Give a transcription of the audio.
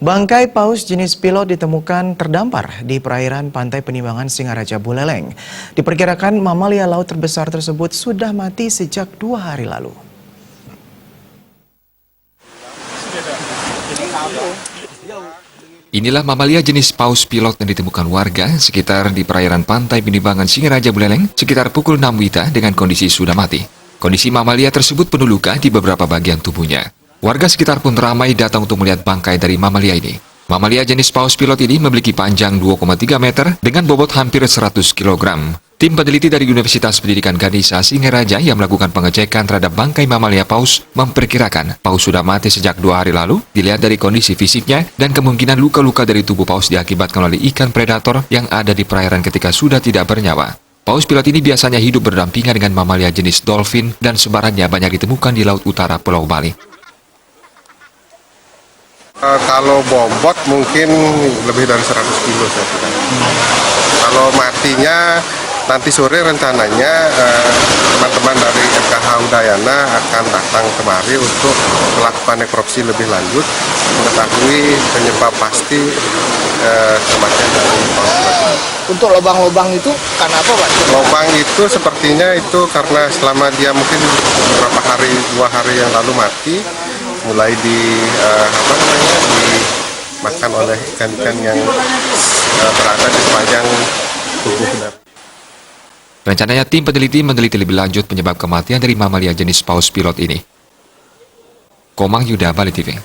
Bangkai paus jenis pilot ditemukan terdampar di perairan pantai Penimbangan Singaraja Buleleng. Diperkirakan mamalia laut terbesar tersebut sudah mati sejak 2 hari lalu. Inilah mamalia jenis paus pilot yang ditemukan warga sekitar di perairan pantai Penimbangan Singaraja Buleleng sekitar pukul 6 WITA dengan kondisi sudah mati. Kondisi mamalia tersebut penuh luka di beberapa bagian tubuhnya. Warga sekitar pun ramai datang untuk melihat bangkai dari mamalia ini. Mamalia jenis paus pilot ini memiliki panjang 2,3 meter dengan bobot hampir 100 kg. Tim peneliti dari Universitas Pendidikan Ganesha Singaraja yang melakukan pengecekan terhadap bangkai mamalia paus memperkirakan paus sudah mati sejak 2 hari lalu dilihat dari kondisi fisiknya dan kemungkinan luka-luka dari tubuh paus diakibatkan oleh ikan predator yang ada di perairan ketika sudah tidak bernyawa. Paus pilot ini biasanya hidup berdampingan dengan mamalia jenis dolphin dan sebarannya banyak ditemukan di laut utara Pulau Bali. Kalau bobot mungkin lebih dari 100 kilo saya kira. Kalau matinya nanti sore rencananya teman-teman dari FKH Udayana akan datang kemari untuk melakukan nekropsi lebih lanjut, mengetahui penyebab pasti kematian dari paus pilot. Untuk lubang-lubang itu karena apa, Pak? Lubang itu sepertinya itu karena selama dia mungkin beberapa hari, 2 hari yang lalu mati, mulai dimakan oleh ikan-ikan yang berada di sepanjang tubuhnya. Rencananya tim peneliti meneliti lebih lanjut penyebab kematian dari mamalia jenis paus pilot ini. Komang Yuda, Bali TV.